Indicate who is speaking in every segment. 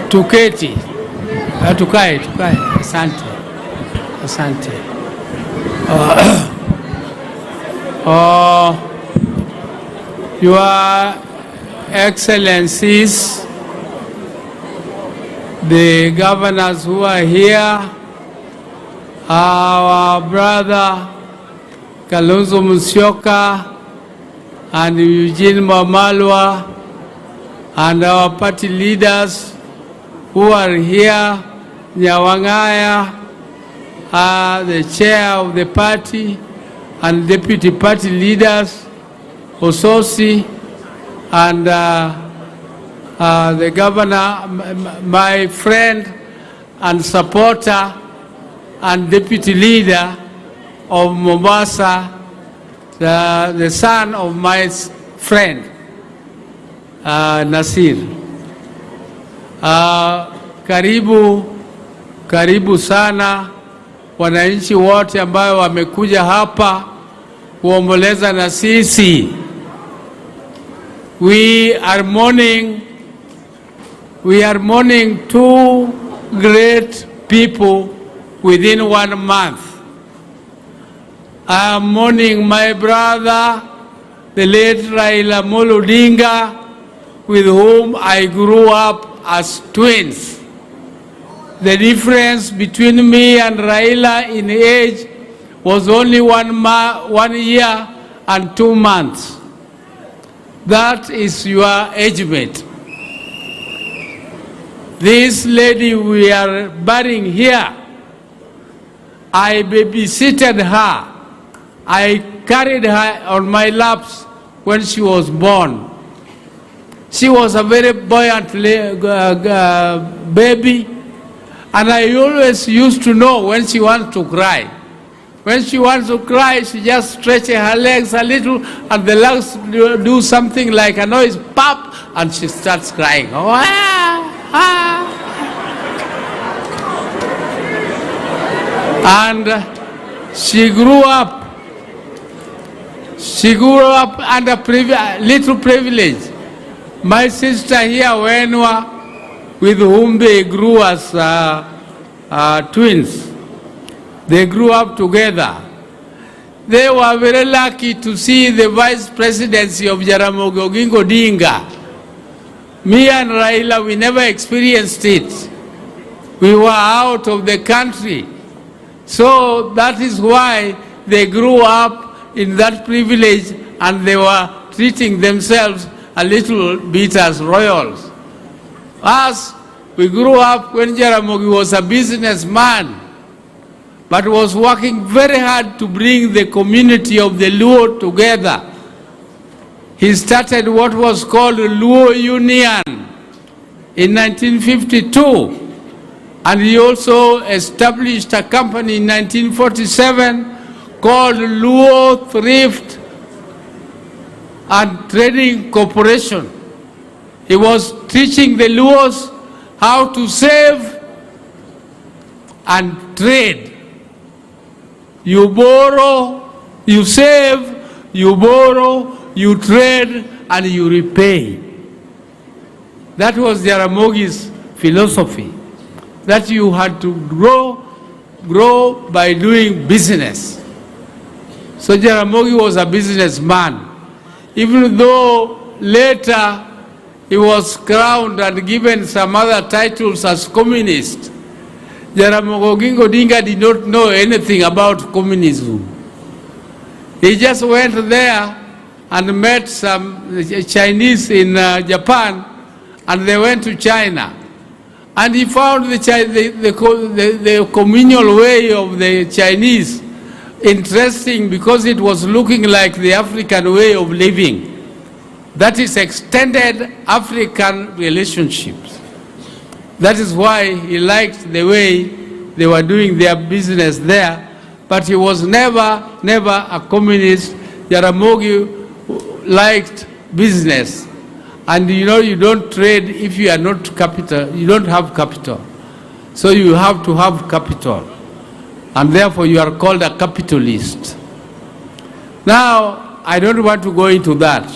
Speaker 1: Tuketi. Tukae. Asante. Your Excellencies, the governors who are here, our brother Kalonzo Musyoka and Eugene Wamalwa, and our party leaders who are here, Nyawangaya, the chair of the party, and deputy party leaders, Ososi, and the governor, my friend and supporter and deputy leader of Mombasa, the son of my friend, Nasir. Karibu sana wananchi wote ambao wamekuja hapa kuomboleza na sisi. We are mourning two great people within 1 month. I am mourning my brother, the late Raila Odinga, with whom I grew up as twins. The difference between me and Raila in age was only 1 year and 2 months. That is your age mate. This lady we are burying here, I babysitted her. I carried her on my laps when she was born. She was a very buoyant baby, and I always used to know when she wants to cry. When she wants to cry, she just stretches her legs a little, and the legs do something like a noise, pop, and she starts crying. And she grew up. She grew up under little privilege. My sister here, Wenwa, with whom they grew as twins, they grew up together. They were very lucky to see the vice presidency of Jaramogi Odinga. Me and Raila, we never experienced it. We were out of the country. So that is why they grew up in that privilege, and they were treating themselves a little bit as royals. Us, we grew up when Jaramogi was a businessman, but was working very hard to bring the community of the Luo together. He started what was called the Luo Union in 1952, and he also established a company in 1947 called Luo Thrift and Trading Corporation. He was teaching the Luos how to save and trade. You borrow, you save, you borrow, you trade, and you repay. That was Jaramogi's philosophy, that you had to grow by doing business. So Jaramogi was a businessman. Even though later he was crowned and given some other titles as communist, Jaramogi Odinga did not know anything about communism. He just went there and met some Chinese in Japan, and they went to China. And he found the communal way of the Chinese interesting, because it was looking like the African way of living. That is extended African relationships. That is why he liked the way they were doing their business there, but he was never a communist. Jaramogi liked business. And you know, you don't trade if you are not capital, you don't have capital. So you have to have capital. And therefore you are called a capitalist. Now, I don't want to go into that.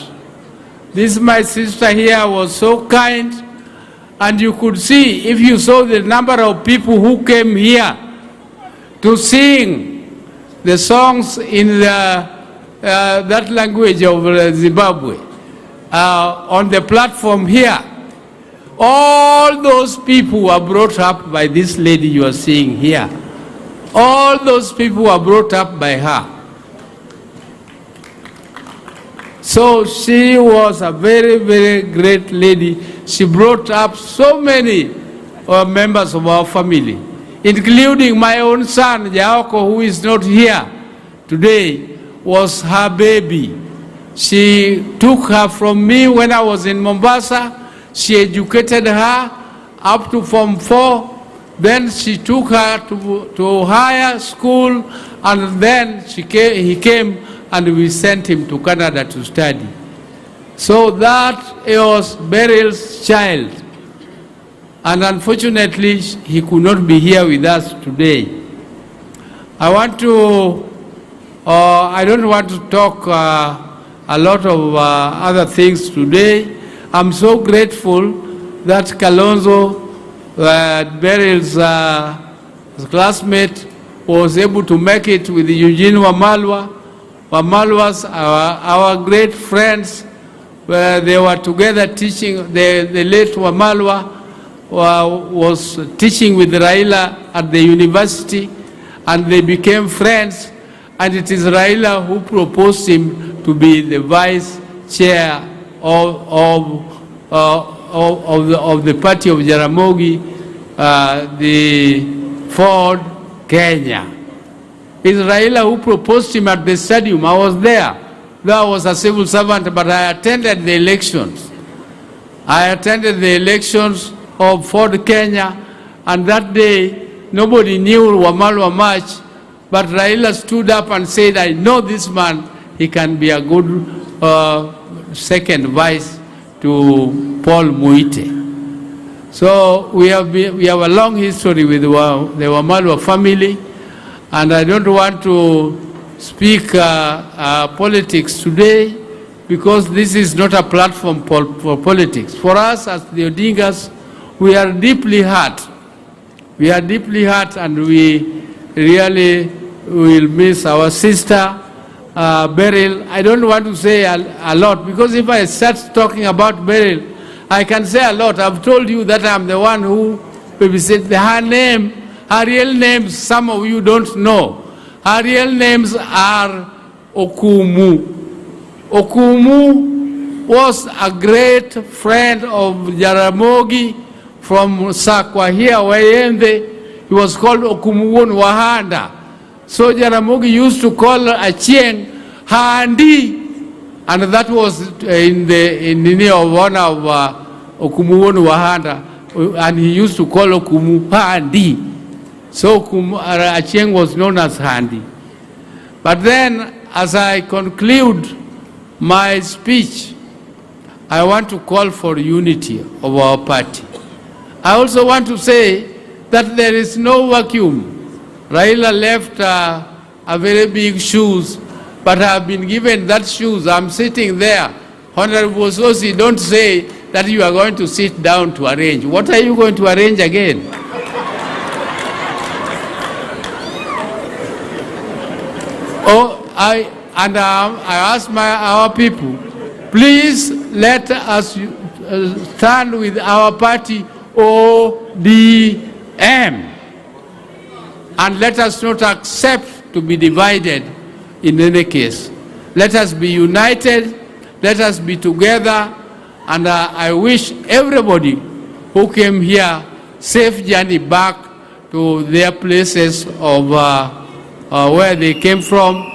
Speaker 1: This my sister here was so kind, and you could see, if you saw the number of people who came here to sing the songs in that language of Zimbabwe on the platform here. All those people were brought up by this lady you are seeing here. All those people were brought up by her. So she was a very, very great lady. She brought up so many members of our family, including my own son, Jaoko, who is not here today, was her baby. She took her from me when I was in Mombasa. She educated her up to Form 4. Then she took her to higher school, and then he came and we sent him to Canada to study. So that was Beryl's child. And unfortunately, he could not be here with us today. I don't want to talk a lot of other things today. I'm so grateful that Kalonzo, Beryl's classmate, was able to make it with Eugene Wamalwa. Wamalwas, our great friends, where they were together teaching. The late Wamalwa was teaching with Raila at the university, and they became friends. And it is Raila who proposed him to be the vice chair of the party of Jaramogi, the Ford Kenya. It's Raila who proposed him at the stadium. I was there. I was a civil servant, but I attended the elections. I attended the elections of Ford Kenya, and that day nobody knew Wamalwa much, but Raila stood up and said, I know this man, he can be a good second vice to Paul Muite. So we have a long history with the Wamalwa family, and I don't want to speak politics today, because this is not a platform for politics. For us as the Odingas, we are deeply hurt. We are deeply hurt, and we really will miss our sister, Beryl. I don't want to say a lot, because if I start talking about Beryl, I can say a lot. I've told you that I'm the one who maybe said her real names, some of you don't know. Her real names are Okumu. Okumu was a great friend of Jaramogi from Sakwa here, Wayende. He was called Okumuwon Wahanda. So Jaramogi used to call Achieng Handi, and that was in the name of one of Okumuwon Wahanda, and he used to call Okumu Handi. So Achieng was known as Handi. But then, as I conclude my speech, I want to call for unity of our party. I also want to say that there is no vacuum. Raila left a very big shoes, but I have been given that shoes. I'm sitting there. Honorable Sosi, don't say that you are going to sit down to arrange. What are you going to arrange again? I ask our people, please let us stand with our party ODM, and let us not accept to be divided in any case. Let us be united, let us be together, and I wish everybody who came here safe journey back to their places of where they came from.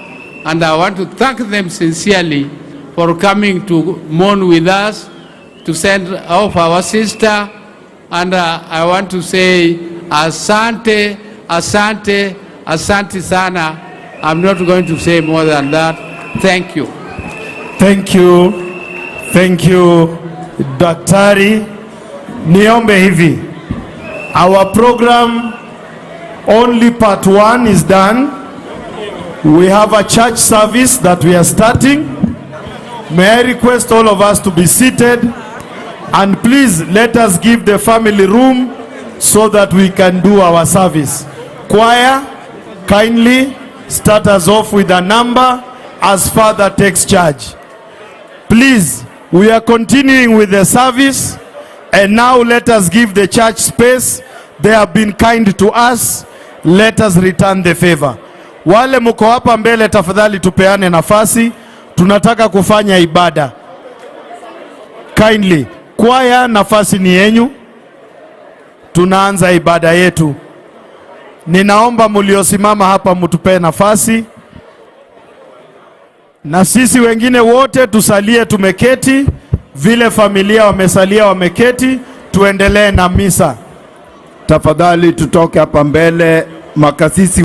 Speaker 1: And I want to thank them sincerely for coming to mourn with us, to send off our sister. And I want to say, asante, asante, asante sana. I'm not going to say more than that. Thank you.
Speaker 2: Thank you. Thank you, Daktari. Niombe hivi. Our program, only part 1 is done. We have a church service that we are starting. May I request all of us to be seated, and please let us give the family room so that we can do our service. Choir, kindly start us off with a number as Father takes charge. Please, we are continuing with the service, and now let us give the church space. They have been kind to us. Let us return the favor. Wale mko hapa mbele, tafadhali tupeane nafasi. Tunataka kufanya ibada. Kindly, kwaya, nafasi ni yenyu. Tunaanza ibada yetu. Ninaomba muliosimama hapa mtupe nafasi. Na sisi wengine wote tusalie tumeketi, vile familia wamesalia wameketi, tuendelee na misa.
Speaker 3: Tafadhali tutoke hapa mbele, makasisi